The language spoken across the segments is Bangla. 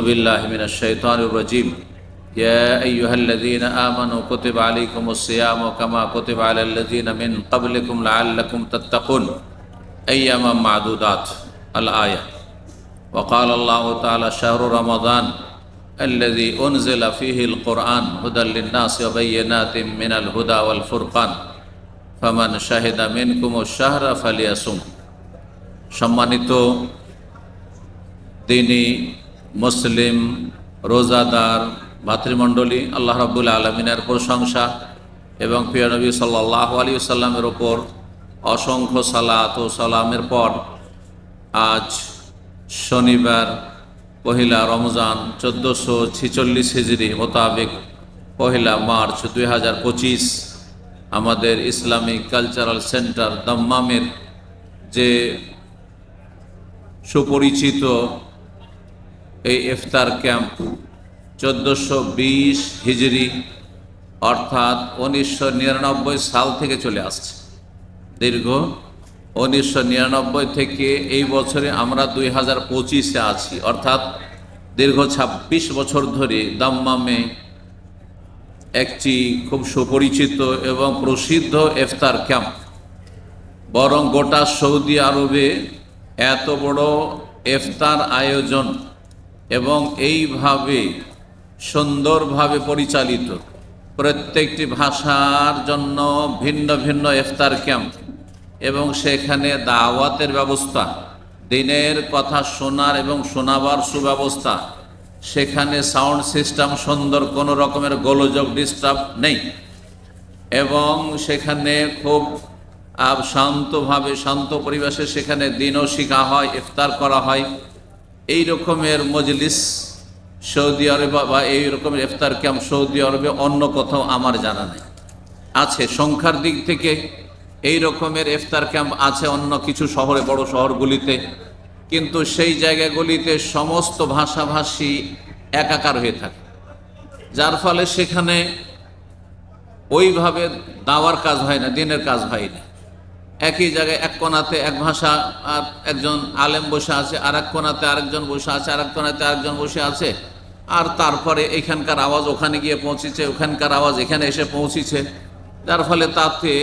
بالله من الشيطان الرجيم يا أيها الذين آمنوا كتب عليكم الصيام كما كتب على الذين من قبلكم لعلكم تتقون أياما معدودات الآية وقال الله تعالى شهر رمضان الذي أنزل فيه القرآن هدى للناس وبينات من الهدى والفرقان فمن شهد منكم الشهر فليصم সম্মানিত দিনী মুসলিম রোজাদার ভাতৃমণ্ডলী, আল্লাহ রাব্বুল আলামিনের প্রশংসা এবং প্রিয় নবী সাল্লাল্লাহু আলাইহি ওয়াসাল্লামের ওপর অসংখ্য সালাত ও সালামের পর আজ শনিবার পহিলা রমজান 1446 হিজরি মোতাবেক পহিলা মার্চ 2025 আমাদের ইসলামিক কালচারাল সেন্টার দাম্মামের যে সুপরিচিত এই ইফতার ক্যাম্প 1420 হিজরি অর্থাৎ 1999 সাল থেকে চলে আসছে। দীর্ঘ 1999 থেকে এই বছরে আমরা 2025-এ আছি, অর্থাৎ দীর্ঘ 26 বছর ধরে দাম্মামে একটি খুব সুপরিচিত এবং প্রসিদ্ধ ইফতার ক্যাম্প, বরং গোটা সৌদি আরবে এত বড় ইফতার আয়োজন এবং এইভাবে সুন্দরভাবে পরিচালিত প্রত্যেকটি ভাষার জন্য ভিন্ন ভিন্ন ইফতার ক্যাম্প এবং সেখানে দাওয়াতের ব্যবস্থা, দিনের কথা শোনার এবং শোনাবার সুব্যবস্থা, সেখানে সাউন্ড সিস্টেম সুন্দর, কোনো রকমের গোলযোগ ডিস্টার্ব নেই এবং সেখানে খুব শান্তভাবে শান্ত পরিবেশে সেখানে দিনও শিখা হয়, ইফতার করা হয়। এই রকমের মজলিস সৌদি আরবে বা এই রকমের ইফতার ক্যাম্প সৌদি আরবে অন্য কোথাও আমার জানা নেই। আছে সংখ্যার দিক থেকে এই রকমের ইফতার ক্যাম্প আছে অন্য কিছু শহরে, বড় শহরগুলিতে, কিন্তু সেই জায়গাগুলিতে সমস্ত ভাষাভাষী একাকার হয়ে থাকে, যার ফলে সেখানে ওইভাবে দাওয়ার কাজ হয় না, দিনের কাজ হয় না। একই জায়গায় এক কোণাতে এক ভাষা আর একজন আলেম বসে আছে, আর এক কোণাতে আরেকজন বসে আছে, আর এক কোণাতে আরেকজন বসে আছে, আর তারপরে এখানকার আওয়াজ ওখানে গিয়ে পৌঁছেছে, ওখানকার আওয়াজ এখানে এসে পৌঁছেছে, যার ফলে তাতে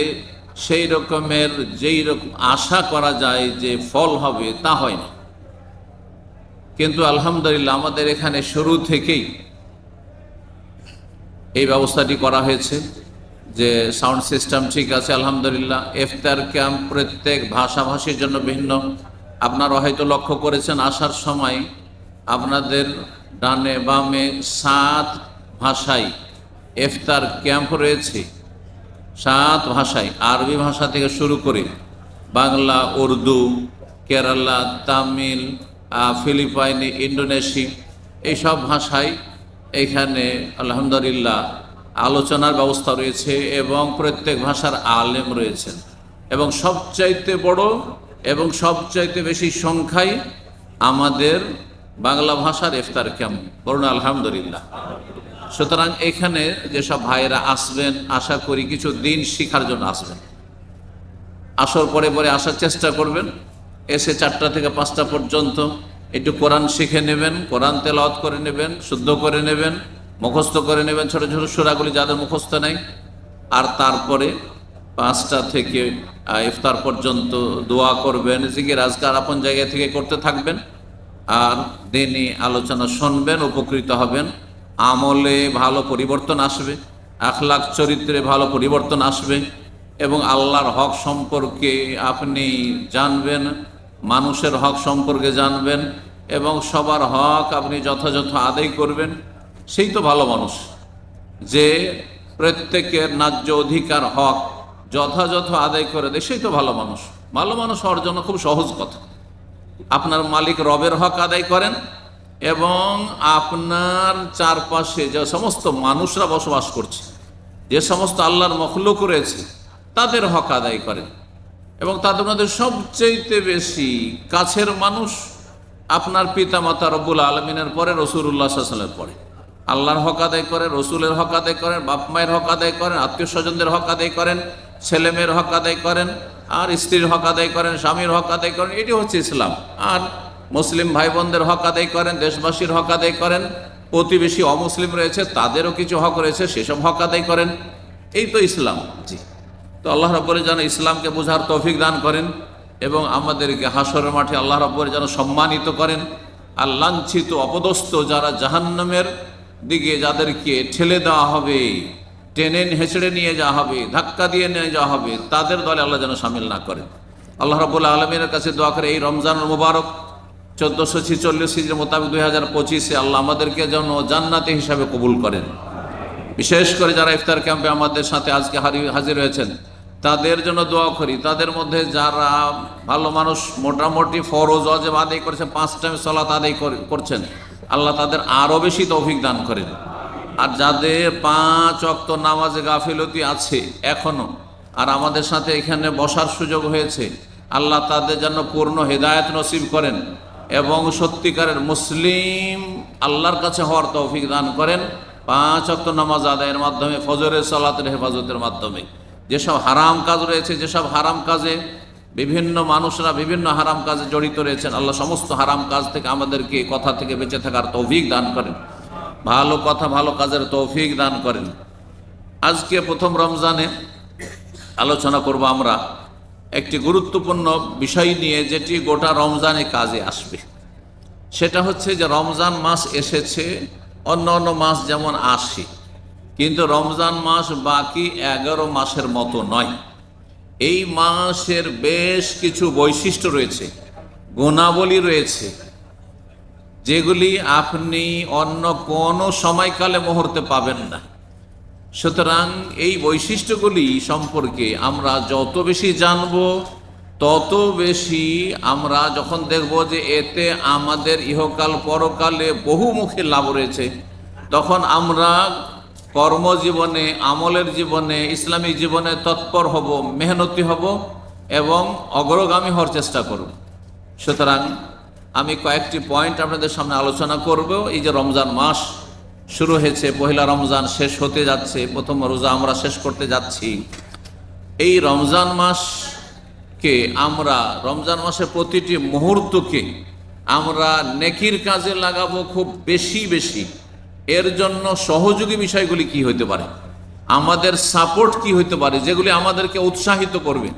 সেই রকমের যেই রকম আশা করা যায় যে ফল হবে তা হয় না। কিন্তু আলহামদুলিল্লাহ আমাদের এখানে শুরু থেকেই এই ব্যবস্থাটি করা হয়েছে যে সাউন্ড সিস্টেম ঠিক আছে আলহামদুলিল্লাহ। ইফতার ক্যাম্প প্রত্যেক ভাষাভাষীর জন্য ভিন্ন। আপনারা হয়তো লক্ষ্য করেছেন আসার সময় আপনাদের ডানে বামে 7 ভাষায় ইফতার ক্যাম্প রয়েছে, 7 ভাষায়, আরবি ভাষা থেকে শুরু করে বাংলা, উর্দু, কেরালা, তামিল, ফিলিপাইনি, ইন্দোনেশি, এইসব ভাষায় এখানে আলহামদুলিল্লাহ আলোচনার ব্যবস্থা রয়েছে এবং প্রত্যেক ভাষার আলেম রয়েছেন এবং সবচাইতে বড় এবং সবচাইতে বেশি সংখ্যায় আমাদের বাংলা ভাষার ইফতার ক্যাম্প, বলুন আলহামদুলিল্লাহ। সুতরাং এখানে যেসব ভাইয়েরা আসবেন আশা করি কিছু দিন শিখার জন্য আসবেন, আসর পরে পরে আসার চেষ্টা করবেন, এসে 4টা থেকে 5টা পর্যন্ত একটু কোরআন শিখে নেবেন, কোরআন তেলাওয়াত করে নেবেন, শুদ্ধ করে নেবেন, মুখস্থ করে নেবেন ছোট ছোট সূরাগুলি যাদের মুখস্থ নেই, আর তারপরে 5টা থেকে ইফতার পর্যন্ত দোয়া করবেন, জিকির আজকার আপন জায়গা থেকে করতে থাকবেন, আর দিনই আলোচনা শুনবেন, উপকৃত হবেন, আমলে ভালো পরিবর্তন আসবে, আখলাক চরিত্রে ভালো পরিবর্তন আসবে এবং আল্লাহর হক সম্পর্কে আপনি জানবেন, মানুষের হক সম্পর্কে জানবেন এবং সবার হক আপনি যথাযথ আদায় করবেন। সেই তো ভালো মানুষ, যে প্রত্যেকের ন্যায্য অধিকার হক যথাযথ আদায় করে দেয়, সেই তো ভালো মানুষ। ভালো মানুষ হওয়ার জন্য খুব সহজ কথা, আপনার মালিক রবের হক আদায় করেন এবং আপনার চারপাশে যে সমস্ত মানুষরা বসবাস করছে, যে সমস্ত আল্লাহর মখলুক রয়েছে, তাদের হক আদায় করেন এবং তাদের মধ্যে সবচেয়ে বেশি কাছের মানুষ আপনার পিতামাতা রব্বুল আলমিনের পরে রাসূলুল্লাহ সাল্লাল্লাহু আলাইহি ওয়াসাল্লামের পরে আল্লাহর হক আদায় করেন, রসুলের হক আদায় করেন, বাপ মায়ের হক আদায় করেন, আত্মীয় স্বজনদের হক আদায় করেন, ছেলেমেয়ের হক আদায় করেন, আর স্ত্রীর হক আদায় করেন, স্বামীর হক আদায় করেন। এটি হচ্ছে ইসলাম। আর মুসলিম ভাই বোনদের হক আদায় করেন, দেশবাসীর হক আদায় করেন, প্রতিবেশী অমুসলিম রয়েছে তাদেরও কিছু হক রয়েছে, সেসব হক আদায় করেন। এই তো ইসলাম। জি, তো আল্লাহ রাব্বুল যেন ইসলামকে বোঝার তৌফিক দান করেন এবং আমাদেরকে হাসরের মাঠে আল্লাহ রাব্বুল যেন সম্মানিত করেন। আর লাঞ্ছিত অপদস্থ যারা জাহান্নামের দিকে যাদেরকে ঠেলে দেওয়া হবে, টেনে হেঁচড়ে নিয়ে যাওয়া হবে, ধাক্কা দিয়ে নিয়ে যাওয়া হবে, তাদের দলে আল্লাহ যেন শামিল না করেন। আল্লাহ রাব্বুল আলামিনের কাছে দোয়া করে এই রমজানুল মুবারক 1446 হিজরি মোতাবেক 2025-এ আল্লাহ আমাদেরকে যেন জান্নাতি হিসাবে কবুল করেন। বিশেষ করে যারা ইফতার ক্যাম্পে আমাদের সাথে আজকে হাজির হয়েছেন তাদের জন্য দোয়া করি। তাদের মধ্যে যারা ভালো মানুষ, মোটামুটি ফরজ ওয়াজিব আদায় করেছেন, 5 টাইম সালাত আদায় করছেন, আল্লাহ তাদের আরও বেশি তৌফিক দান করেন। আর যাদের 5 ওয়াক্ত নামাজে গাফিলতি আছে এখনো, আর আমাদের সাথে এখানে বসার সুযোগ হয়েছে, আল্লাহ তাদের জন্য পূর্ণ হেদায়েত নসিব করেন এবং সত্যিকারের মুসলিম আল্লাহর কাছে হওয়ার তৌফিক দান করেন। 5 ওয়াক্ত নামাজ আদায়ের মাধ্যমে, ফজরের সালাতের হেফাজতের মাধ্যমে। যেসব হারাম কাজ রয়েছে, যেসব হারাম কাজে বিভিন্ন মানুষরা বিভিন্ন হারাম কাজে জড়িত রয়েছেন, আল্লাহ সমস্ত হারাম কাজ থেকে আমাদেরকে কথা থেকে বেঁচে থাকার তৌফিক দান করেন, ভালো কথা ভালো কাজের তৌফিক দান করেন। আজকে প্রথম রমজানে আলোচনা করব আমরা একটি গুরুত্বপূর্ণ বিষয় নিয়ে, যেটি গোটা রমজানে কাজে আসবে। সেটা হচ্ছে যে রমজান মাস এসেছে, অন্য অন্য মাস যেমন আসে, কিন্তু রমজান মাস বাকি 11 মাসের মতো নয়। এই মাসের বেশ কিছু বৈশিষ্ট্য রয়েছে, গুণাবলী রয়েছে, যেগুলি আপনি অন্য কোনো সময়কালে মুহূর্তে পাবেন না। সুতরাং এই বৈশিষ্ট্যগুলি সম্পর্কে আমরা যত বেশি জানব, তত বেশি আমরা যখন দেখব যে এতে আমাদের ইহকাল পরকালে বহুমুখী লাভ রয়েছে, তখন আমরা কর্মজীবনে, আমলের জীবনে, ইসলামী জীবনে তৎপর হব, মেহনতি হব এবং অগ্রগামী হওয়ার চেষ্টা করব। সুতরাং আমি কয়েকটি পয়েন্ট আপনাদের সামনে আলোচনা করব। এই যে রমজান মাস শুরু হয়েছে, পহেলা রমজান শেষ হতে যাচ্ছে, প্রথম রোজা আমরা শেষ করতে যাচ্ছি। এই রমজান মাসকে আমরা, রমজান মাসের প্রতিটি মুহূর্তকে আমরা নেকির কাজে লাগাবো খুব বেশি বেশি। এর জন্য সহযোগী বিষয়গুলি কি হতে পারে, আমাদের সাপোর্ট কি হতে পারে, যেগুলি আমাদেরকে উৎসাহিত করবে,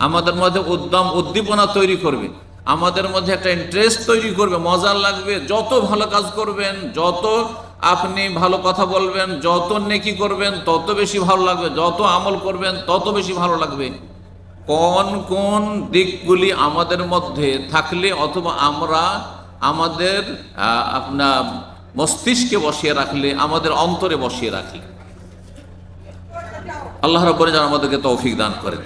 আমাদের মধ্যে উদ্যম উদ্দীপনা তৈরি করবে, আমাদের মধ্যে একটা ইন্টারেস্ট তৈরি করবে, মজা লাগবে। যত ভালো কাজ করবেন, যত আপনি ভালো কথা বলবেন, যত নেকি করবেন তত বেশি ভালো লাগবে, যত আমল করবেন তত বেশি ভালো লাগবে। কোন কোন দিকগুলি আমাদের মধ্যে থাকলে, অথবা আমরা আমাদের আপনার মস্তিষ্কে বসিয়ে রাখলে, আমাদের অন্তরে বসিয়ে রাখলে, আল্লাহ রাব্বুল যেন আমাদেরকে তৌফিক দান করেন।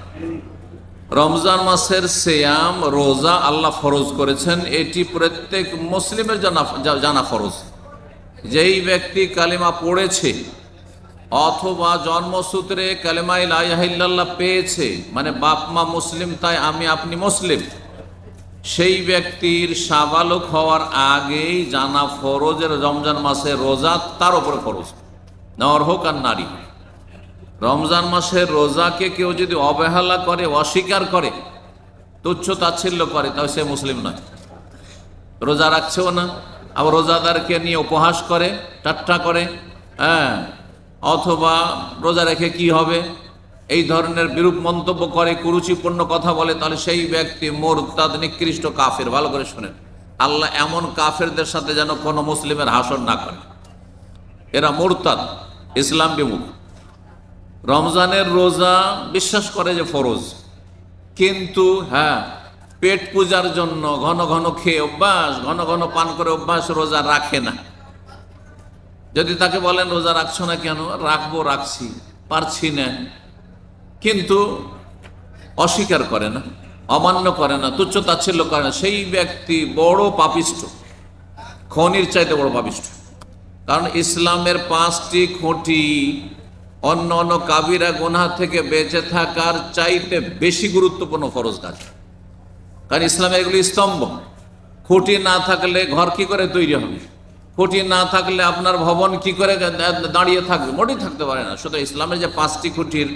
রমজান মাসের সিয়াম, রোজা আল্লাহ ফরজ করেছেন, এটি প্রত্যেক মুসলিমের জানা ফরজ। যেই ব্যক্তি কালিমা পড়েছে অথবা জন্মসূত্রে কালিমা লা ইলাহা ইল্লাল্লাহ পেয়েছে, মানে বাপ মা মুসলিম তাই আমি আপনি মুসলিম, সেই ব্যক্তির সাবালক হওয়ার আগেই জানা ফরজের রমজান মাসে রোজা তার উপরে ফরজ, নর হোক আর নারী। রমজান মাসের রোজাকে কেউ যদি অবহেলা করে, অস্বীকার করে, তুচ্ছ তাচ্ছিল্য করে, তাহলে সে মুসলিম নয়। রোজা রাখছেও না, আবার রোজাদারকে নিয়ে উপহাস করে, ঠাট্টা করে, হ্যাঁ, অথবা রোজা রেখে কি হবে এই ধরনের বিরূপ মন্তব্য করে, কুরুচিপূর্ণ কথা বলে, তাহলে সেই ব্যক্তি মুরতাদ, নিকৃষ্ট কাফের। ভালো করে শুনেন, আল্লাহ এমন কাফেরদের সাথে যেন কোনো মুসলিমের হাসর না করে, এরা মুরতাদ, ইসলাম বিমুখ। রমজানের রোজা বিশ্বাস করে যে ফরজ, কিন্তু হ্যাঁ, পেট পূজার জন্য ঘন ঘন খেয়ে অভ্যাস, ঘন ঘন পান করে অভ্যাস, রোজা রাখে না। যদি তাকে বলেন রোজা রাখছো না কেন, রাখবো, রাখছি, পারছি না, কিন্তু অস্বীকার করে না, অমান্য করে না, তুচ্ছ তাচ্ছিল্য করে না, সেই ব্যক্তি বড় পাপিষ্ঠ, খনির চাইতে বড় পাপিষ্ঠ। কারণ ইসলামের 5টি খুঁটি অন্য অন্য কাবিরা গুনাহ থেকে বেঁচে থাকার চাইতে বেশি গুরুত্বপূর্ণ ফরজ কাজ। কারণ ইসলামে এগুলি স্তম্ভ, খুঁটি না থাকলে ঘর কি করে তৈরি হবে, খুঁটি না থাকলে আপনার ভবন কি করে দাঁড়িয়ে থাকবে, মোটেই থাকতে পারে না। সুতরাং ইসলামের যে 5টি খুঁটির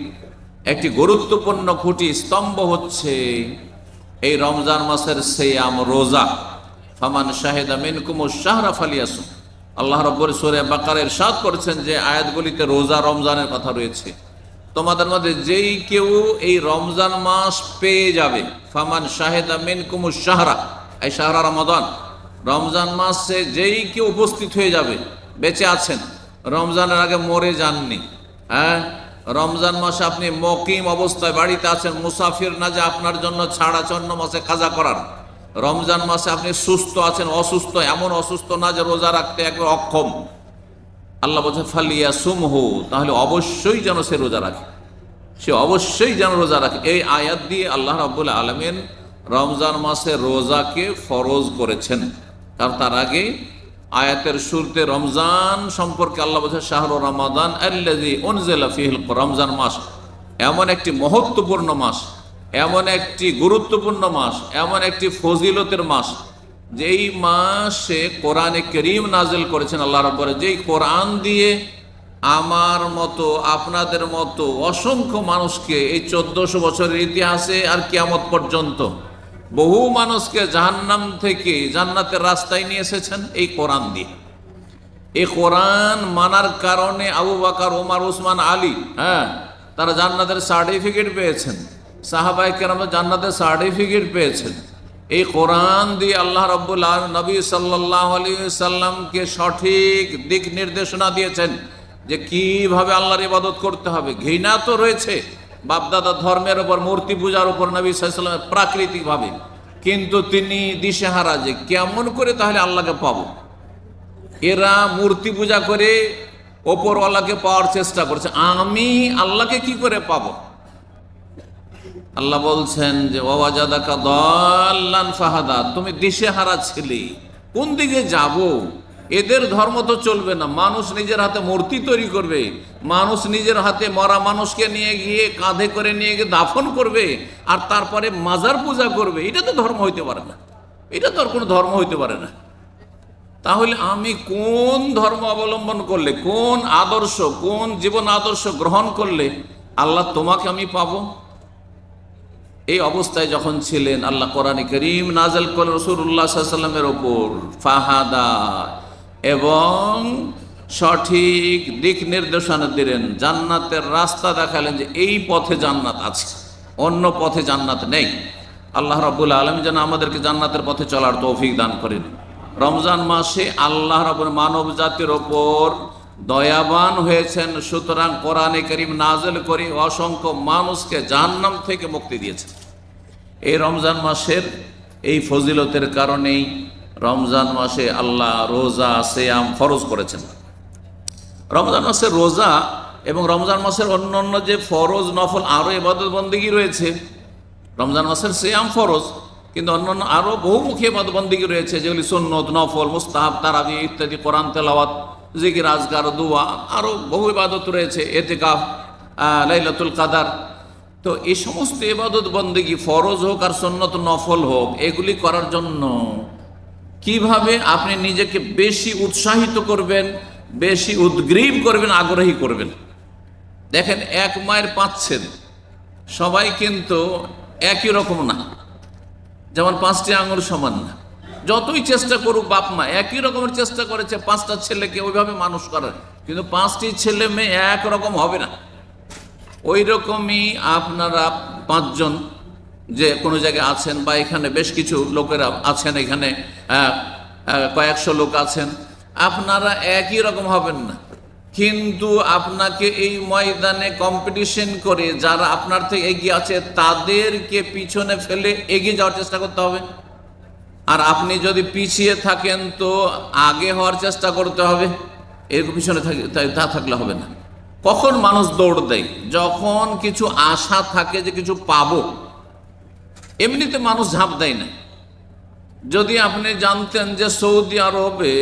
একটি গুরুত্বপূর্ণ খুঁটি, স্তম্ভ হচ্ছে এই রমজান মাসের সিয়াম, রোজা। ফামান শাহিদা মিনকুমুশ শাহরা ফালিয়াসুম। আল্লাহ রাব্বুল সূরা বাকারা ইরশাদ করেছেন যে আয়াতগুলিতে রোজা রমজানের কথা রয়েছে, তোমাদের মধ্যে যেই কেউ এই রমজান মাস পেয়ে যাবে, ফামান শাহিদা মিনকুমুশ শাহরা, এই শাহরা রমাদান, রমজান মাসে যেই কেউ উপস্থিত হয়ে যাবে, বেঁচে আছেন, রমজানের আগে মরে যাননি, হ্যাঁ, রমজান মাসে আপনি মকিম অবস্থায় বাড়িতে আছেন, মুসাফির না যে আপনার জন্য ছাড়া অন্য মাসে কাজা করার, রমজান মাসে আপনি সুস্থ আছেন, অসুস্থ, এমন অসুস্থ না যে রোজা রাখতে একবার অক্ষম, আল্লাহ বলছেন ফালিয়াসুমহু, তাহলে অবশ্যই যেন সে রোজা রাখে, সে অবশ্যই যেন রোজা রাখে। এই আয়াত দিয়ে আল্লাহ রাব্বুল আলামিন রমজান মাসে রোজাকে ফরজ করেছেন। কারণ তার আগে আয়াতের শুরুতে রমজান সম্পর্কে আল্লাহ বলছেন শাহরু রমাদান আল্লাযী উনজিলা ফীহিল কুরআন, রমজান মাস এমন একটি মহত্বপূর্ণ মাস, এমন একটি গুরুত্বপূর্ণ মাস, এমন একটি ফজিলতের মাস, যেই মাসে কোরআনে কারীম নাজিল করেছেন আল্লাহ রাব্বুল, যেই কোরআন দিয়ে আমার মতো আপনাদের মতো অসংখ্য মানুষকে এই 1400 বছরের ইতিহাসে আর কিয়ামত পর্যন্ত বহু মানুষকে জাহান্নাম থেকে জান্নাতের রাস্তায় নিয়ে এসেছেন এই কোরআন দিয়ে। এই কোরআন মানার কারণে আবু বকর, ওমর, উসমান, আলী, হ্যাঁ, তারা জান্নাতের সার্টিফিকেট পেয়েছেন, সাহাবায়ে কেরাম জান্নাতের সার্টিফিকেট পেয়েছেন। এই কোরআন দিয়ে আল্লাহ রাব্বুল আলামিন নবী সাল্লাল্লাহু আলাইহি ওয়াসাল্লামকে সঠিক দিক নির্দেশনা দিয়েছেন যে কিভাবে আল্লাহর ইবাদত করতে হবে। ঘৃণা তো রয়েছে বাপদাদা ধর্মের উপর, মূর্তি পূজার উপর নবী সাল্লাল্লাহু আলাইহি ওয়াসাল্লাম প্রাকৃতিকভাবে, কিন্তু তিনি দিশেহারা যে কেমন করে তাহলে আল্লাহকে পাবো। এরা মূর্তি পূজা করে ওপরওয়ালাকে পাওয়ার চেষ্টা করছে, আমি আল্লাহকে কি করে পাবো? আল্লাহ বলছেন যে ওয়াজাদাকা দাল্লান ফাহাদা, তুমি দিশেহারা ছিলে, কোন দিকে যাব? এদের ধর্ম তো চলবে না, মানুষ নিজের হাতে মূর্তি তৈরি করবে, মানুষ নিজের হাতে মরা মানুষকে নিয়ে গিয়ে কাঁধে করে নিয়ে গিয়ে দাফন করবে, আর তারপরে মাজার পূজা করবে। এটা তো ধর্ম হইতে পারে না, এটা তো আর কোনো ধর্ম হইতে পারে না। তাহলে আমি কোন ধর্ম অবলম্বন করলে, কোন আদর্শ, কোন জীবন আদর্শ গ্রহণ করলে আল্লাহ তোমাকে আমি পাবো? এই অবস্থায় যখন ছিলেন আল্লাহ কোরআনে কারীম নাযিল করলেন রাসূলুল্লাহ সাল্লাল্লাহু আলাইহি ওয়াসাল্লামের উপর, ফাহাদা, এবং সঠিক দিক নির্দেশনা দিলেন, জান্নাতের রাস্তা দেখালেন যে এই পথে জান্নাত আছে, অন্য পথে জান্নাত নেই। আল্লাহ রাব্বুল আলামিন যেন আমাদেরকে জান্নাতের পথে চলার তৌফিক দান করেন। রমজান মাসে আল্লাহ রাব্বুল মানব জাতির ওপর দয়াবান হয়েছেন, সুতরাং কোরআনে কারীম নাযিল করে অসংখ্য মানুষকে জাহান্নাম থেকে মুক্তি দিয়েছেন। এই রমজান মাসের এই ফজিলতের কারণেই রমজান মাসে আল্লাহ রোজা সিয়াম ফরজ করেছেন। রমজান মাসের রোজা এবং রমজান মাসের অন্যান্য যে ফরজ নফল আরও ইবাদত বন্দেগী রয়েছে, রমজান মাসের সিয়াম ফরজ, কিন্তু অন্যান্য আরও বহুমুখী ইবাদত বন্দেগী রয়েছে, যেগুলি সুন্নত, নফল, মুস্তাহাব, তারাবি ইত্যাদি, কোরআন তেলাওয়াত, জিকির, আজকার, দোয়া, আরও বহু ইবাদত রয়েছে, এতেকাফ, লাইলাতুল কাদার। তো এই সমস্ত ইবাদত বন্দেগী ফরজ হোক আর সুন্নত নফল হোক, এগুলি করার জন্য কিভাবে আপনি নিজেকে বেশি উৎসাহিত করবেন, বেশি উদ্গ্রীব করবেন, আগ্রহী করবেন। দেখেন, এক মায়ের 5 ছেলে, সবাই কিন্তু একই রকম না, যেমন 5টি আঙুল সমান না। যতই চেষ্টা করুক বাপ মা, একই রকমের চেষ্টা করেছে 5টা ছেলেকে ওইভাবে মানুষ করার, কিন্তু 5টি ছেলে মেয়ে একরকম হবে না। ওই রকমই আপনারা 5 জন যে কোনো জায়গায় আছেন, বা এখানে বেশ কিছু লোকেরা আছেন, এখানে কয়েকশো লোক আছেন, আপনারা একই রকম হবেন না, কিন্তু আপনাকে এই ময়দানে কম্পিটিশন করে যারা আপনার থেকে এগিয়ে আছে তাদেরকে পিছনে ফেলে এগিয়ে যাওয়ার চেষ্টা করতে হবে। আর আপনি যদি পিছিয়ে থাকেন তো আগে হওয়ার চেষ্টা করতে হবে, এরকম পিছনে তা থাকলে হবে না। কখন মানুষ দৌড় দেয়? যখন কিছু আশা থাকে যে কিছু পাবো, এমনিতে মানুষ ঝাঁপ দেয় না। যদি আপনি জানতেন যে সৌদি আরবে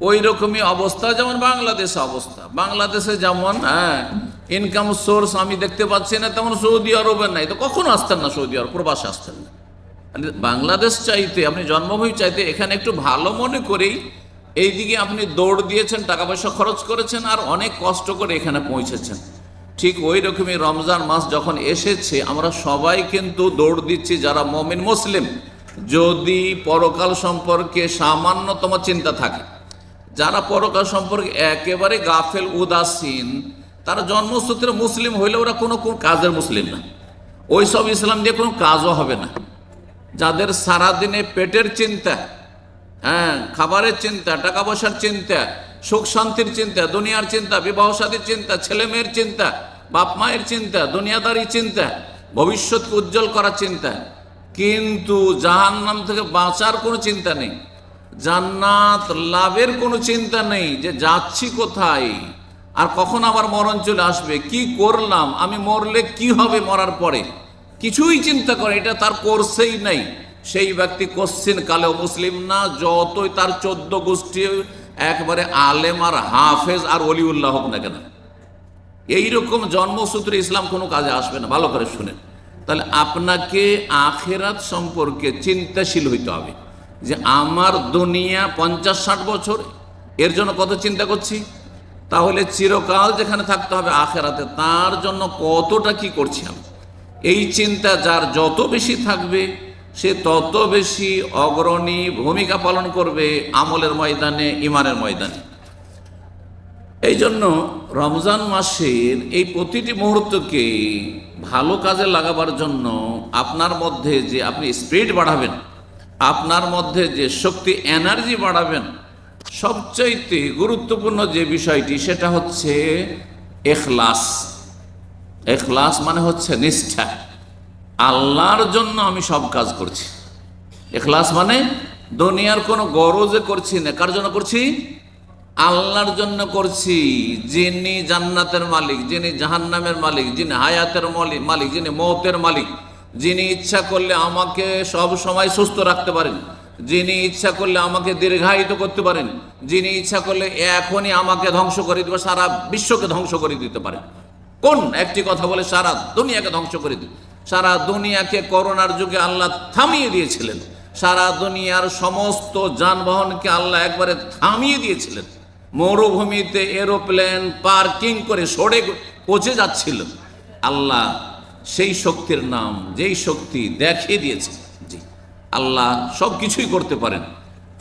ওই রকমই অবস্থা যেমন বাংলাদেশে অবস্থা, বাংলাদেশে যেমন ইনকাম সোর্স আমি দেখতে পাচ্ছি না, তেমন সৌদি আরবে নাই, তো কখনো আসতেন না সৌদি আরব, প্রবাসে আসতেন না। বাংলাদেশ চাইতে, আপনি জন্মভূমি চাইতে এখানে একটু ভালো মনে করেই এইদিকে আপনি দৌড় দিয়েছেন, টাকা পয়সা খরচ করেছেন, আর অনেক কষ্ট করে এখানে পৌঁছেছেন। ঠিক ওই রকমই রমজান মাস যখন এসেছে, আমরা সবাই কিন্তু দৌড় দিচ্ছি, যারা মুমিন মুসলিম যদি পরকাল সম্পর্কে সামান্যতম চিন্তা থাকে, যারা পরকাল সম্পর্কে একেবারে গাফেল উদাসীন, তারা জন্মসূত্রে মুসলিম হইলে ওরা কোনো কাজের মুসলিম না, ওই সব ইসলাম দিয়ে কোনো কাজও হবে না। যাদের সারাদিনে পেটের চিন্তা, খাবারের চিন্তা, টাকা পয়সার চিন্তা, সুখ শান্তির চিন্তা, দুনিয়ার চিন্তা, বিবাহ শাদীর চিন্তা, ছেলে মেয়ের চিন্তা, বাপ মায়ের চিন্তা, দুনিয়াদারি চিন্তা, ভবিষ্যৎকে উজ্জ্বল করার চিন্তা, কিন্তু জাহান্নাম থেকে বাঁচার কোনো চিন্তা নেই, জান্নাত লাভের কোনো চিন্তা নেই, যে যাচ্ছি কোথায় আর কখন আবার মরণ চলে আসবে, কি করলাম, আমি মরলে কি হবে, মরার পরে কিছুই চিন্তা করে এটা তার কোর্সেই নাই, সেই ব্যক্তি কোশ্চিন কালেও মুসলিম না, যতই তার 14 গোষ্ঠী একবারে আলেম আর হাফেজ আর অলিউল্লাহ হোক না কেন। এইরকম জন্মসূত্রে ইসলাম কোনো কাজে আসবে না। ভালো করে শুনেন, তাহলে আপনাকে আখেরাত সম্পর্কে চিন্তাশীল হইতে হবে, যে আমার দুনিয়া 50-60 বছর, এর জন্য কত চিন্তা করছি, তাহলে চিরকাল যেখানে থাকতে হবে আখেরাতে, তার জন্য কতটা কি করছি আমি। এই চিন্তা যার যত বেশি থাকবে, সে তত বেশি অগ্রণী ভূমিকা পালন করবে আমলের ময়দানে, ইমানের ময়দানে। এই জন্য রমজান মাসের এই প্রতিটি মুহূর্তকে ভালো কাজে লাগাবার জন্য আপনার মধ্যে যে আপনি স্পিরিট বাড়াবেন, আপনার মধ্যে যে শক্তি এনার্জি বাড়াবেন, সবচাইতে গুরুত্বপূর্ণ যে বিষয়টি সেটা হচ্ছে এখলাস। এখলাস মানে হচ্ছে নিষ্ঠা, আল্লাহর জন্য আমি সব কাজ করছি। এখলাস মানে দুনিয়ার কোনো গরজে করছি না, কার জন্য করছি, আল্লাহর জন্য করছি, যিনি জান্নাতের মালিক, যিনি জাহান্নামের মালিক, যিনি হায়াতের মালিক, যিনি মৌতের মালিক, যিনি ইচ্ছা করলে আমাকে সব সময় সুস্থ রাখতে পারেন, যিনি ইচ্ছা করলে আমাকে দীর্ঘায়িত করতে পারেন, যিনি ইচ্ছা করলে এখনই আমাকে ধ্বংস করে দিতে, সারা বিশ্বকে ধ্বংস করে দিতে পারেন। কোন একটি কথা বলে সারা দুনিয়াকে ধ্বংস করে দিতে? সারা দুনিয়াকে করোনার যুগে আল্লাহ থামিয়ে দিয়েছিলেন, সারা দুনিয়ার সমস্ত যানবাহনকে আল্লাহ একবারে থামিয়ে দিয়েছিলেন, মরুভূমিতে এরোপ্লেন পার্কিং করে সরে পৌঁছে যাচ্ছিল। আল্লাহ সেই শক্তির নাম, যেই শক্তি দেখিয়ে দিয়েছে, জি আল্লাহ সব কিছুই করতে পারেন।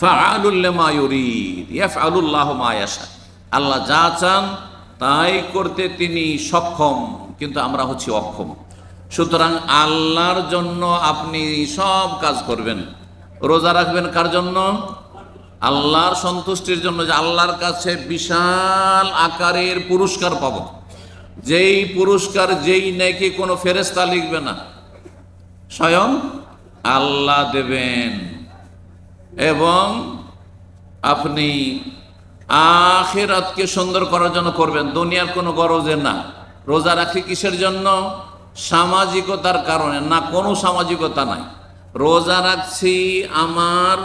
ফাআলুল লিমা ইউরিদ ইয়াফআলুল্লাহু মা ইয়াশা, আল্লাহ যা চান তাই করতে তিনি সক্ষম, কিন্তু আমরা হচ্ছি অক্ষম। সুতরাং আল্লাহর জন্য আপনি সব কাজ করবেন। রোজা রাখবেন কার জন্য? আল্লাহর সন্তুষ্টির জন্য, যে আল্লাহর কাছে বিশাল আকারের পুরস্কার পাব, যেই পুরস্কার, যেই নেকি কোনো ফেরেশতা লিখবে না, স্বয়ং আল্লাহ দেবেন। এবং আপনি আখিরাতকে সুন্দর করার জন্য করবেন, দুনিয়ার কোনো গরজে না। রোজা রাখি কিসের জন্য? সামাজিকতার কারণে না, কোনো সামাজিকতা নাই। রোজা রাখছি আমার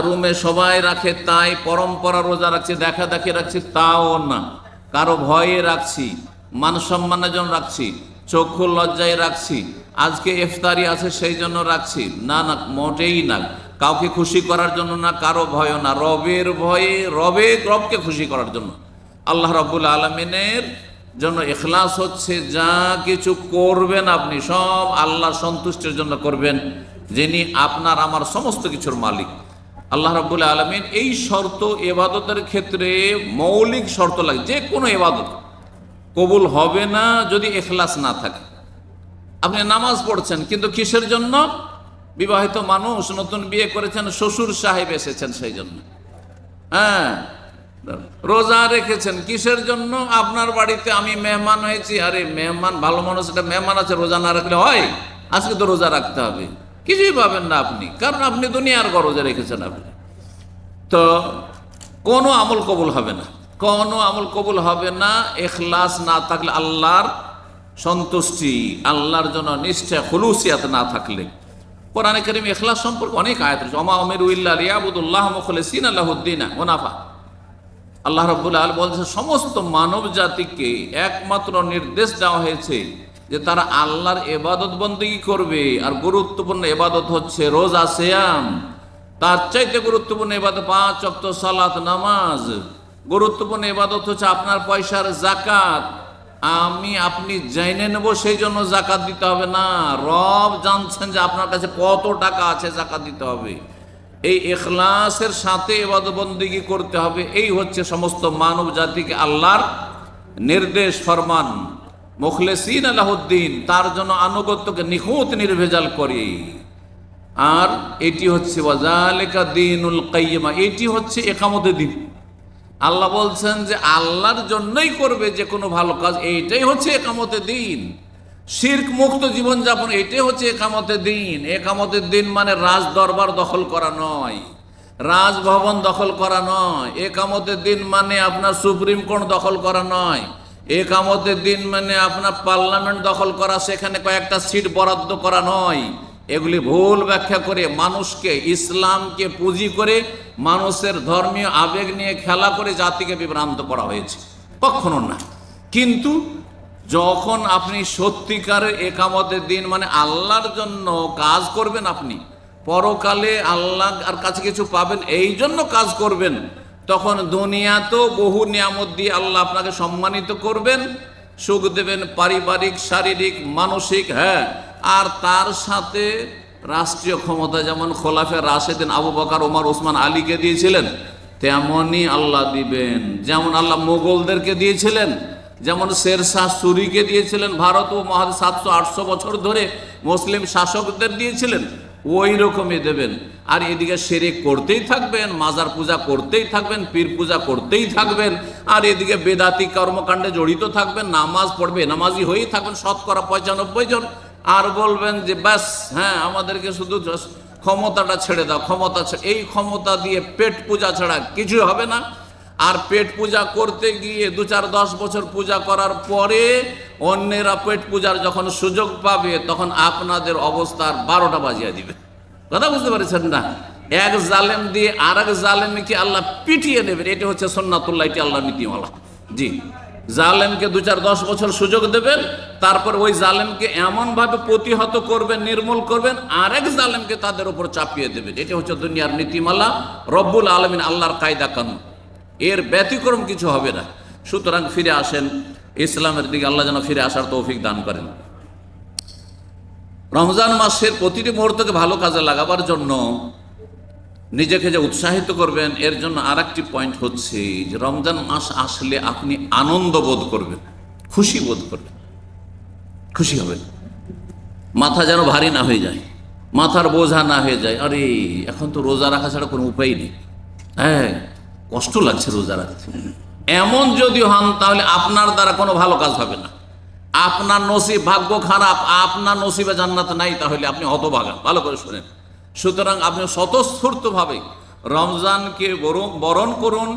রুমে সবাই রাখে তাই পরম্পরা রোজা রাখছি, দেখা দেখি রাখছি তাও না, কারো ভয়ে রাখছি, মান সম্মানের জন্য রাখছি, চক্ষু লজ্জায় রাখছি, আজকে ইফতারি আছে সেই জন্য রাখছি, না না, মোটেই না। কাউকে খুশি করার জন্য না, কারো ভয় না, রবের ভয়ে, রবকে খুশি করার জন্য, আল্লাহ রাব্বুল আলামিনের জন্য। ইখলাস হচ্ছে যা কিছু করবেন আপনি সব আল্লাহর সন্তুষ্টির জন্য করবেন, যিনি আপনার আমার সমস্ত কিছুর মালিক। আল্লাহ রাব্বুল আলামিন এই শর্ত ইবাদতের ক্ষেত্রে মৌলিক শর্ত লাগে, যে কোনো ইবাদত কবুল হবে না যদি ইখলাস না থাকে। আপনি নামাজ পড়ছেন কিন্তু কিসের জন্য? বিবাহিত মানুষ, নতুন বিয়ে করেছেন, শ্বশুর সাহেব এসেছেন সেই জন্য। হ্যাঁ, রোজা রেখেছেন কিসের জন্য? আপনার বাড়িতে আমি মেহমান হয়েছি, আরে মেহমান ভালো মানুষ, এটা মেহমান আছে, রোজা না রাখলে হয়? আজকে তো রোজা রাখতে হবে, কিছুই পাবেন না আপনি, কারণ আপনি দুনিয়ার গরজে রেখেছেন আপনি। তো কোনো আমল কবুল হবে না, কোনো আমল কবুল হবে না ইখলাস না থাকলে, আল্লাহর সন্তুষ্টি, আল্লাহর জন্য নিষ্ঠা, খুলুসিয়াত না থাকলে। কোরআনে কারীমে ইখলাস সম্পর্কে অনেক আয়াত রয়েছে, ওমা উমিরু ইল্লা লিয়াবুদুল্লাহ মুখলিসিনা লাহুদ্দিন হুনাফা। আল্লাহ রাব্বুল আলামিন বলছেন সমস্ত মানব জাতিকে একমাত্র নির্দেশ দেওয়া হয়েছে যে তারা আল্লাহর ইবাদত বন্দেগী করবে। আর গুরুত্বপূর্ণ ইবাদত হচ্ছে রোজা, সিয়াম। তার চাইতে গুরুত্বপূর্ণ ইবাদত 5 ওয়াক্ত সালাত, নামাজ। গুরুত্বপূর্ণ ইবাদত হচ্ছে আপনার পয়সার যাকাত। আমি আপনি জেনে নেব সেই জন্য জাকাত দিতে হবে না। রব জানছেন যে আপনার কাছে কত টাকা আছে, জাকাত দিতে হবে। এই ইখলাসের সাথে ইবাদত বন্দেগী করতে হবে। এই হচ্ছে সমস্ত মানব জাতিকে আল্লাহর নির্দেশ ফরমান। মুখলিসিন লাহুদ্দিন, তার জন্য আনুগত্যকে নিখুঁত নির্ভেজাল করে। আর এটি হচ্ছে ওয়াজালিকা দীনুল কাইয়্যিমা, এটি হচ্ছে ইকামতের দিন। আল্লাহ বলছেন যে আল্লাহর জন্যই করবে যে কোনো ভালো কাজ, এইটাই হচ্ছে ইকামতের দিন। শিরক মুক্ত জীবনযাপন, এটাই হচ্ছে একামতের দিন। একামতের দিন মানে রাজ দরবার দখল করা নয়, রাজভবন দখল করা নয়। একামতের দিন মানে আপনার সুপ্রিম কোর্ট দখল করা নয়। একামতের দিন মানে আপনার পার্লামেন্ট দখল করা, সেখানে কয়েকটা সিট বরাদ্দ করা নয়। এগুলি ভুল ব্যাখ্যা করে মানুষকে, ইসলামকে পুঁজি করে মানুষের ধর্মীয় আবেগ নিয়ে খেলা করে জাতিকে বিভ্রান্ত করা হয়েছে, কখনো না। কিন্তু যখন আপনি সত্যিকারের একামতের দিন মানে আল্লাহর জন্য কাজ করবেন, আপনি পরকালে আল্লাহর কাছে কিছু পাবেন এই জন্য কাজ করবেন, তখন দুনিয়াতেও বহু নিয়ামত দিয়ে আল্লাহ আপনাকে সম্মানিত করবেন, সুখ দেবেন, পারিবারিক, শারীরিক, মানসিক, হ্যাঁ। আর তার সাথে রাষ্ট্রীয় ক্ষমতা যেমন খোলাফে রাশেদিন আবু বকর, ওমর, ওসমান, আলীকে দিয়েছিলেন, তেমনই আল্লাহ দিবেন। যেমন আল্লাহ মোগলদেরকে দিয়েছিলেন, যেমন শেরশাহ সুরিকে দিয়েছিলেন, ভারত ও মহাদেশ 700-800 বছর ধরে মুসলিম শাসকদের দিয়েছিলেন, ওই রকমই দেবেন। আর এদিকে শিরক করতেই থাকবেন, মাজার পূজা করতেই থাকবেন, পীর পূজা করতেই থাকবেন, আর এদিকে বেদাতি কর্মকাণ্ডে জড়িত থাকবেন, নামাজ পড়বে, নামাজি হয়েই থাকবেন শতকরা 95 জন। আর বলবেন যে ব্যাস, হ্যাঁ আমাদেরকে শুধু ক্ষমতাটা ছেড়ে দাও, ক্ষমতা এই ক্ষমতা দিয়ে পেট পূজা ছাড়া কিছু হবে না। আর পেট পূজা করতে গিয়ে 2-4-10 বছর পূজা করার পরে অন্যেরা পেট পূজার যখন সুযোগ পাবে তখন আপনাদের অবস্থার 12টা বাজিয়ে দিবে। কথা বুঝতে পারছেন না? এক জালেম দিয়ে আর এক জালেমকে আল্লাহ পিটিয়ে নেবেন। এটা হচ্ছে সুন্নাতুল্লাহ, এটি আল্লাহ নীতিমালা। জি, জালেমকে 2-4-10 বছর সুযোগ দেবেন, তারপর ওই জালেমকে এমনভাবে প্রতিহত করবেন, নির্মূল করবেন, আরেক জালেমকে তাদের উপর চাপিয়ে দেবেন। এটা হচ্ছে দুনিয়ার নীতিমালা, রব্বুল আলামিন আল্লাহর কায়দা কানুন। এর ব্যতিক্রম কিছু হবে না। সুতরাং ফিরে আসেন ইসলামের দিকে, আল্লাহ যেন ফিরে আসার তৌফিক দান করেন। রমজান মাসের প্রতিটি মুহূর্তকে ভালো কাজে লাগাবার জন্য নিজেকে যে উৎসাহিত করবেন, এর জন্য আর একটি পয়েন্ট হচ্ছে যে রমজান মাস আসলে আপনি আনন্দ বোধ করবেন, খুশি বোধ করবেন, খুশি হবেন। মাথা যেন ভারী না হয়ে যায়, মাথার বোঝা না হয়ে যায়, আরে এখন তো রোজা রাখা ছাড়া কোনো উপায় নেই, হ্যাঁ কষ্ট লাগছে রোজা রাখতে, এমন যদি হন তাহলে আপনার দ্বারা কোনো ভালো কাজ হবে না। আপনার নসিব, ভাগ্য খারাপ, আপনার নসিবে জান্নাত নাই, তাহলে আপনি হতভাগা। ভালো করে শোনেন। সুতরাং আপনি স্বতঃস্ফূর্তভাবে রমজানকে বরণ করুন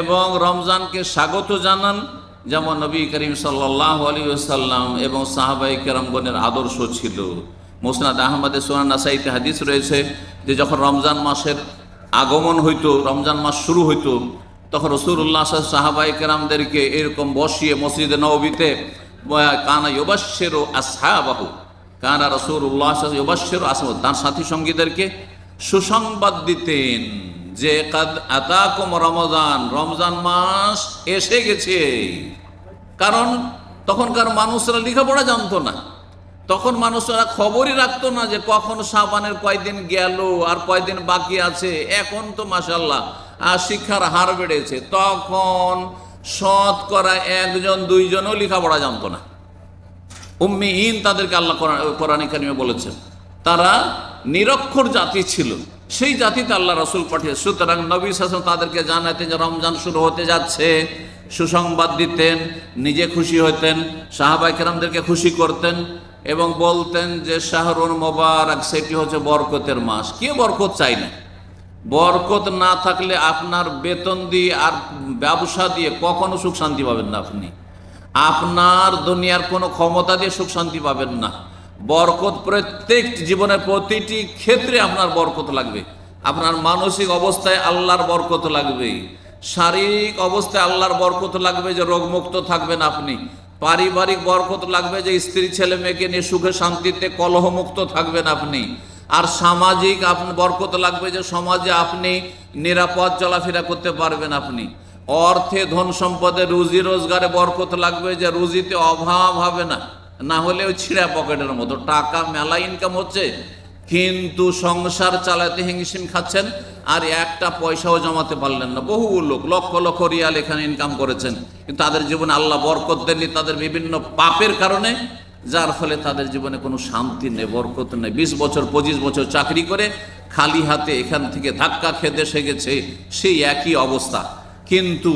এবং রমজানকে স্বাগত জানান, যেমন নবী করিম সাল্লাল্লাহু আলাইহি ওয়াসাল্লাম এবং সাহাবায়ে কেরামগণের আদর্শ ছিল। মুসনাদ আহমদে, সুনান নাসাইতে হাদিস রয়েছে যে যখন রমজান মাসের আগমন হইতো, রমজান মাস শুরু হইতো, তখন রাসূলুল্লাহ সাহাবায়ে কেরামদেরকে এরকম বসিয়ে মসজিদে নববীতে কানা ইউবাশশিরু আসহাবাহু, কানা রাসূলুল্লাহ ইউবাশশিরু আসহাবাহু, তার সাথী সঙ্গীদেরকে সুসংবাদ দিতেন যে কাদ আতাকুম রমজান, রমজান মাস এসে গেছে। কারণ তখনকার মানুষরা লেখাপড়া জানতো না, তখন মানুষরা খবরই রাখতো না যে কখন শাবানের কয়দিন গেল আর কয়দিন বাকি আছে। এখন তো মাশাআল্লাহ শিক্ষার হার বেড়েছে। তখন শতকরা 1-2জনও লেখাপড়া জানতো না, উম্মিহীন তাদেরকে আল্লাহ কোরআনে কারিমে বলেছেন। তারা নিরক্ষর জাতি ছিল, সেই জাতিতে আল্লাহ রাসূল পাঠিয়ে। সুতরাং নবী সাল্লাল্লাহু আলাইহি ওয়াসাল্লাম তাদেরকে জানাতেন যে রমজান শুরু হতে যাচ্ছে, সুসংবাদ দিতেন, নিজে খুশি হতেন, সাহাবায়ে কেরামদেরকে খুশি করতেন এবং বলতেন যে শাহরুন মোবারক, সেটি হচ্ছে বরকতের মাস। কে বরকত চাই না? বরকত না থাকলে আপনার বেতন দিয়ে আর ব্যবসা দিয়ে কখনো সুখ শান্তি পাবেন না। আপনি আপনার দুনিয়ার কোনো ক্ষমতা দিয়ে সুখ শান্তি পাবেন না। বরকত প্রত্যেক জীবনের প্রতিটি ক্ষেত্রে আপনার বরকত লাগবে। আপনার মানসিক অবস্থায় আল্লাহর বরকত লাগবে, শারীরিক অবস্থায় আল্লাহর বরকত লাগবে যে রোগমুক্ত থাকবেন আপনি, পারিবারিক বরকত লাগবে যে স্ত্রী ছেলে মেয়েকে নিয়ে সুখে শান্তিতে কলহমুক্ত থাকবেন আপনি, আর সামাজিক বরকত লাগবে যে সমাজে আপনি নিরাপদ চলাফেরা করতে পারবেন আপনি। অর্থে, ধন সম্পদে, রুজি রোজগারে বরকত লাগবে, যে রুজিতে অভাব হবে না। না হলে ওই ছিঁড়া পকেটের মতো টাকা মেলা ইনকাম হচ্ছে, কিন্তু সংসার চালাতে হিমশিম খাচ্ছেন, আর একটা পয়সাও জমাতে পারলেন না। বহু লোক লক্ষ লক্ষ রিয়াল এখানে ইনকাম করেছেন, কিন্তু তাদের জীবনে আল্লাহ বরকত দেননি, তাদের বিভিন্ন পাপের কারণে, যার ফলে তাদের জীবনে কোনো শান্তি নেই, বরকত নেই। 20 বছর 25 বছর চাকরি করে খালি হাতে এখান থেকে ধাক্কা খেতে দেশে গেছে, সেই একই অবস্থা। কিন্তু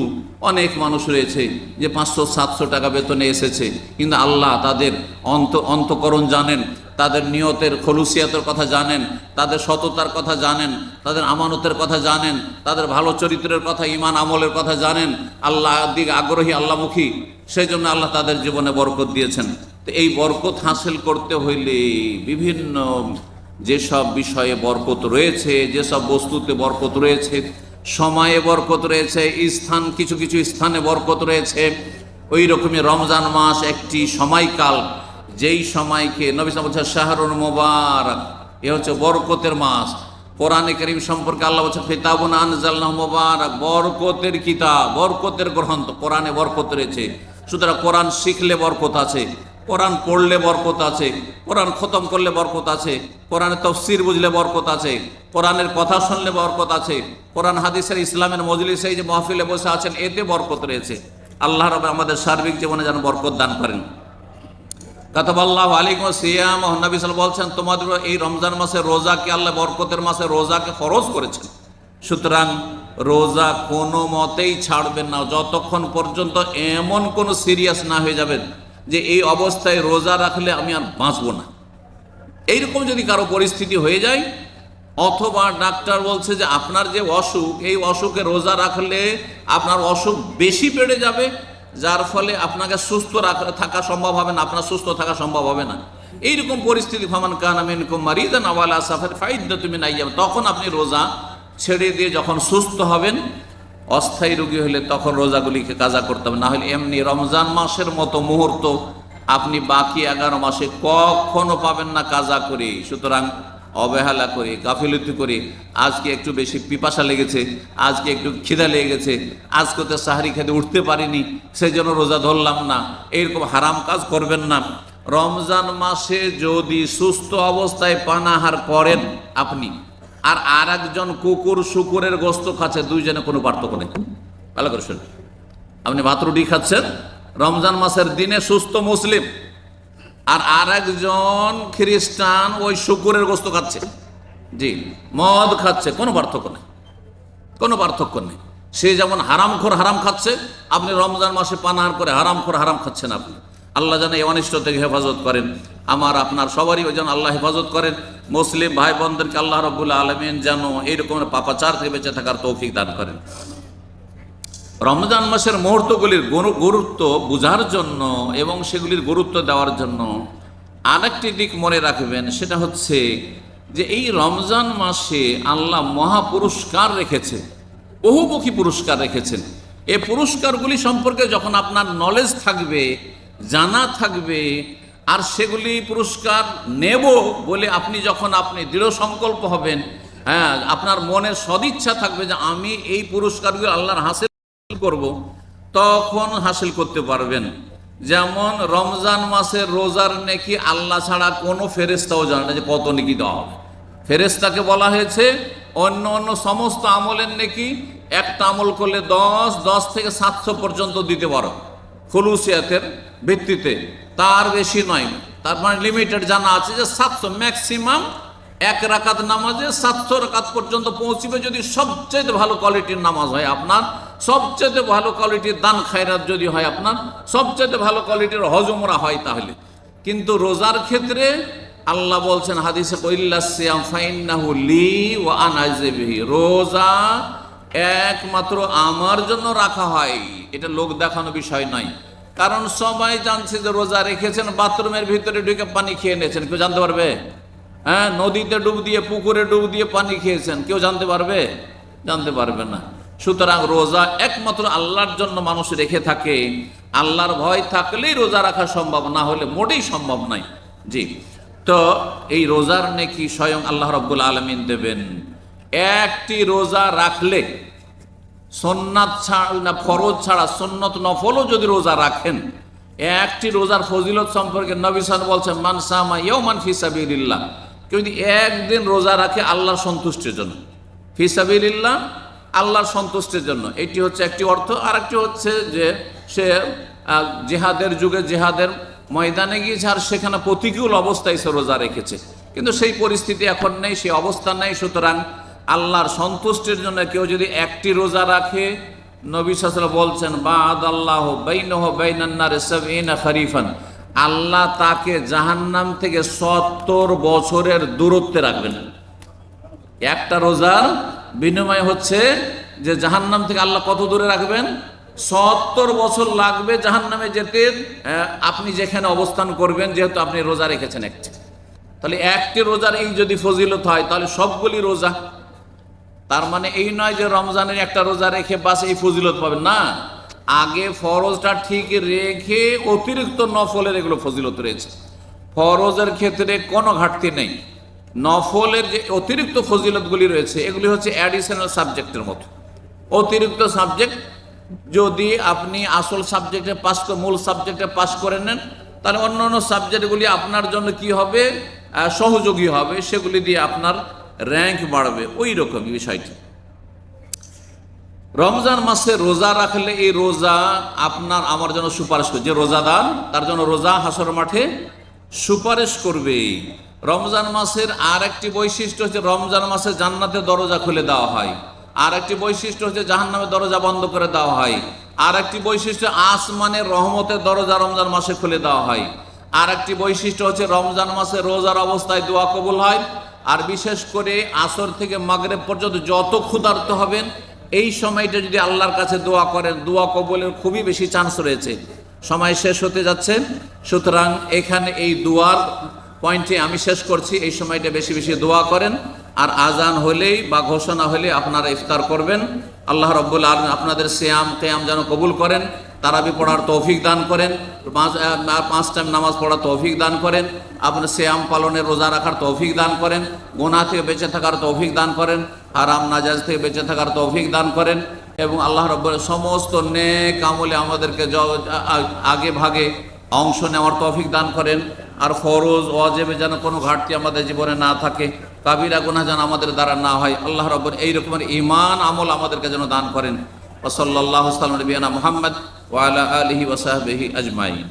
অনেক মানুষ রয়েছে যে 500-700 টাকা বেতনে এসেছে, কিন্তু আল্লাহ তাদের অন্তকরণ জানেন, তাদের নিয়তের খলুসিয়াতের কথা জানেন, তাদের সততার কথা জানেন, তাদের আমানতের কথা জানেন, তাদের ভালো চরিত্রের কথা, ঈমান আমলের কথা জানেন, আল্লাহ দিকে আগ্রহী, আল্লাহমুখী। সেই জন্য আল্লাহ তাদের জীবনে বরকত দিয়েছেন। তো এই বরকত হাসিল করতে হইলে বিভিন্ন যেসব বিষয়ে বরকত রয়েছে, যেসব বস্তুতে বরকত রয়েছে, সময়ে বরকত রয়েছে, স্থান, কিছু কিছু স্থানে বরকত রয়েছে, ওই রকমই রমজান মাস একটি সময়কাল, যেই সময়কে নবী সাল্লাল্লাহু আলাইহি ওয়াসাল্লাম বলছেন শাহরুল মুবারাক, এ হচ্ছে বরকতের মাস। কোরআনে কারীম সম্পর্কে আল্লাহ বলছেন কিতাবুন আনজালনাহু মুবারাক, বরকতের কিতাব, বরকতের গ্রন্থ, কোরআনে বরকত রয়েছে। সুতরাং কোরআন শিখলে বরকত আছে, কোরআন পড়লে বরকত আছে, কোরআন খতম করলে বরকত আছে, কোরআনের তাফসীর বুঝলে বরকত আছে, কোরআনের কথা শুনলে বরকত আছে, কোরআন হাদিসের ইসলামের মজলিসে যে মাহফিলে বসে আছেন, এতে বরকত রয়েছে। আল্লাহ রাব্বুল আমাদের সার্বিক জীবনে যেন বরকত দান করেন। কাতাবাল্লাহু আলাইকুম সিয়াম, নবী সাল্লাল্লাহু আলাইহি ওয়াসাল্লাম বলছেন তোমাদের এই রমজান মাসে রোজাকে আল্লাহ বরকতের মাসে রোজাকে ফরজ করেছেন। সুতরাং রোজা কোনো মতেই ছাড়বেন না যতক্ষণ পর্যন্ত এমন কোনো সিরিয়াস না হয়ে যাবেন যে এই অবস্থায় রোজা রাখলে আমি আর বাঁচবো না। এইরকম যদি কারো পরিস্থিতি হয়ে যায়, অথবা ডাক্তার বলছে যে আপনার যে অসুখ, এই অসুখে রোজা রাখলে আপনার অসুখ বেশি বেড়ে যাবে, যার ফলে আপনাকে সুস্থ থাকা সম্ভব হবে না, আপনার সুস্থ থাকা সম্ভব হবে না, এইরকম পরিস্থিতি, ফামান কানা মিনকুম মারিদান আও আলা সাফারিন ফাইদ্দাতুম মিন আইয়াম, তখন আপনি রোজা ছেড়ে দিয়ে যখন সুস্থ হবেন, অস্থায়ী রোগী হলে তখন রোজাগুলিকে কাজা করতে হবে। না হলে এমনি রমজান মাসের মতো মুহূর্ত আপনি বাকি 11 মাসে কখনো পাবেন না কাজা করে। সুতরাং অবহেলা করে, গাফিলতি করে, আজকে একটু বেশি পিপাসা লেগেছে, আজকে একটু খিদা লেগে গেছে, আজকে তো সাহারি খেতে উঠতে পারিনি, সেই জন্য রোজা ধরলাম না, এইরকম হারাম কাজ করবেন না। রমজান মাসে যদি সুস্থ অবস্থায় পানাহার করেন আপনি, আর একজন কুকুর শুকুরের গোস্ত খাচ্ছে, দুইজনে কোনো পার্থক্য নেই। ভালো করে শুনুন, আপনি ভাত রুটি খাচ্ছেন রমজান মাসের দিনে সুস্থ মুসলিম, আর একজন খ্রিস্টান ওই শুকুরের গোস্ত খাচ্ছে, জি, মদ খাচ্ছে, কোনো পার্থক্য নেই, কোনো পার্থক্য নেই। সে যেমন হারামখোর হারাম খাচ্ছে, আপনি রমজান মাসে পানাহার করে হারামখোর হারাম খাচ্ছেন আপনি। আল্লাহ যেন এই অনিষ্ট থেকে হেফাজত করেন, আমার আপনার সবারই ওই যেন আল্লাহ হেফাজত করেন। মুসলিম ভাই বোনদেরকে আল্লাহ রাব্বুল আলামিন যেন এইরকম পাপাচার থেকে বেঁচে থাকার তৌফিক দান করেন। রমজান মাসের মুহূর্তগুলির গুরুত্ব বোঝার জন্য এবং সেগুলির গুরুত্ব দেওয়ার জন্য আরেকটি দিক মনে রাখবেন, সেটা হচ্ছে যে এই রমজান মাসে আল্লাহ মহাপুরস্কার রেখেছেন, বহুমুখী পুরস্কার রেখেছেন। এই পুরস্কারগুলি সম্পর্কে যখন আপনার নলেজ থাকবে, জানা থাকবে, আর সেগুলি পুরস্কার নেব বলে আপনি যখন দৃঢ় সংকল্প হবেন, হ্যাঁ, আপনার মনের সদিচ্ছা থাকবে যে আমি এই পুরস্কারগুলি আল্লাহর হাসিল করব, তখন হাসিল করতে পারবেন। যেমন রমজান মাসের রোজার নেকি আল্লাহ ছাড়া কোনো ফেরেশতাও জানে না যে কত নেকি দেওয়া হবে। ফেরেশতাকে বলা হয়েছে অন্য অন্য সমস্ত আমলের নেকি একটা আমল করলে 10 থেকে 700 পর্যন্ত দিতে পারো, খুলুসিয়াতের ভিত্তিতে, তার বেশি নয়। তার মানে লিমিটেড জানা আছে যে 700 ম্যাক্সিমাম, এক রাকাত নামাজে 700 রাকাত পর্যন্ত পৌঁছবে যদি সবচেয়ে ভালো কোয়ালিটির নামাজ হয় আপনার, সবচেয়ে ভালো কোয়ালিটির দান খায়রাত যদি হয় আপনার, সবচেয়ে ভালো কোয়ালিটির হজ উমরা হয় তাহলে। কিন্তু রোজার ক্ষেত্রে আল্লাহ বলছেন হাদিসে, ইল্লাসিয়াম ফাইন্নাহু লি ওয়া আনা আজজি বিহি, রোজা একমাত্র আমার জন্য রাখা হয়, এটা লোক দেখানো বিষয় নয়। কারণ সবাই জানছে যে রোজা রেখেছেন, বাথরুমের ভিতরে ঢুকে পানি খেয়ে নিয়েছেন, কেউ জানতে পারবে? হ্যাঁ, নদীতে ডুব দিয়ে, পুকুরে ডুব দিয়ে পানি খেয়েছেন, কেউ জানতে পারবে? জানতে পারবে না। সুতরাং রোজা একমাত্র আল্লাহর জন্য মানুষ রেখে থাকে, আল্লাহর ভয় থাকলেই রোজা রাখা সম্ভব, না হলে মোটেই সম্ভব নয়। জি, তো এই রোজার নেকি স্বয়ং আল্লাহ রাব্বুল আলামিন দেবেন। একটি রোজা রাখলে সুন্নাত ছাড়া না, ফরজ ছাড়া সুন্নত নফলও যদি রোজা রাখেন, একটি রোজার ফজিলত সম্পর্কে নবী সাল্লাল্লাহু আলাইহি ওয়াসাল্লাম বলছেন, মান সামা ইয়াওমান ফি সাবিলিল্লাহ, কেউ যদি একদিন রোজা রাখে আল্লাহর সন্তুষ্টির জন্য, ফি সাবিলিল্লাহ আল্লাহর সন্তুষ্টির জন্য, এটি হচ্ছে একটি অর্থ। আর একটি হচ্ছে যে সে জেহাদের যুগে জেহাদের ময়দানে গিয়েছে আর সেখানে প্রতিকূল অবস্থায় সে রোজা রেখেছে, কিন্তু সেই পরিস্থিতি এখন নেই, সেই অবস্থা নেই। সুতরাং আল্লাহর সন্তুষ্টির জন্য কেউ যদি একটি রোজা রাখে, নবী সাল্লাল্লাহু আলাইহি ওয়াসাল্লাম বলছেন, বা'দাল্লাহু বাইনাহু বাইনান নারি 70 খরিফান, আল্লাহ তাকে জাহান্নাম থেকে 70 বছরের দূরত্বে রাখবেন। একটা রোজার বিনিময় হচ্ছে যে জাহান্নাম থেকে আল্লাহ কত দূরে রাখবেন? 70 বছর লাগবে জাহান্নামে যেতে, আপনি যেখানে অবস্থান করবেন, যেহেতু আপনি রোজা রেখেছেন একটি। তাহলে একটি রোজার এই যদি ফজিলত হয় তাহলে সবগুলি রোজা, তার মানে এই নয় যে রমজানের একটা রোজা রেখে বাস এই ফজিলত পাবেন না, আগে ফরজটা ঠিক রেখে অতিরিক্ত নফলের এগুলো ফজিলত রয়েছে। ফরজের ক্ষেত্রে কোনো ঘাটতি নেই, নফলের যে অতিরিক্ত ফজিলতগুলি রয়েছে এগুলি হচ্ছে অ্যাডিশনাল সাবজেক্টের মতো। অতিরিক্ত সাবজেক্ট যদি আপনি আসল সাবজেক্টে পাস করে, মূল সাবজেক্টে পাস করে নেন, তাহলে অন্য অন্য সাবজেক্টগুলি আপনার জন্য কি হবে? সহযোগী হবে, সেগুলি দিয়ে আপনার র্যাঙ্ক বাড়বে, ওই রকমই বিষয়টি। রমজান মাসে রোজা রাখলে এই রোজা আপনার আমার জন্য সুপারিশ করবে, যে রোজাদার তার জন্য রোজা হাসর মাঠে সুপারিশ করবে। রমজান মাসের আর একটি বৈশিষ্ট্য হচ্ছে রমজান মাসে জান্নাতের দরজা খুলে দেওয়া হয়, আর একটি বৈশিষ্ট্য হচ্ছে জাহান্নামের দরজা বন্ধ করে দেওয়া হয়, আর একটি বৈশিষ্ট্য আসমানের রহমতের দরজা রমজান মাসে খুলে দেওয়া হয়, আর একটি বৈশিষ্ট্য হচ্ছে রমজান মাসে রোজার অবস্থায় দোয়া কবুল হয়। আর বিশেষ করে আসর থেকে মাগরিব পর্যন্ত যত ক্ষুধার্ত হবেন এই সময়টা যদি আল্লাহর কাছে দোয়া করেন, দোয়া কবুলের খুবই বেশি চান্স রয়েছে। সময় শেষ হতে যাচ্ছে, সুতরাং এখানে এই দোয়ার পয়েন্টে আমি শেষ করছি, এই সময়টা বেশি বেশি দোয়া করেন। আর আজান হলেই বা ঘোষণা হলে আপনারা ইফতার করবেন। আল্লাহ রাব্বুল আলামিন আপনাদের সিয়াম কিয়াম যেন কবুল করেন, তারাবি পড়ার তৌফিক দান করেন, 5 টাইম নামাজ পড়ার তৌফিক দান করেন, আপনার সিয়াম পালনের রোজা রাখার তৌফিক দান করেন, গুনাহ থেকে বেঁচে থাকার তৌফিক দান করেন, হারাম নাজায়েজ থেকে বেঁচে থাকার তৌফিক দান করেন, এবং আল্লাহ রাব্বুল সমস্ত নেক আমলে আমাদেরকে আগে ভাগে অংশ নেওয়ার তৌফিক দান করেন। আর ফরজ ওয়াজিবে যেন কোনো ঘাটতি আমাদের জীবনে না থাকে, কাবিরা গুনাহ যেন আমাদের দ্বারা না হয়। আল্লাহ রাব্বুল এই রকমের ঈমান আমল আমাদেরকে যেন দান করেন। ওয়া সাল্লাল্লাহু আলা নবিয়িনা মুহাম্মদ ওয়া আলা আলিহি ওয়া সাহবিহি আজমাইন।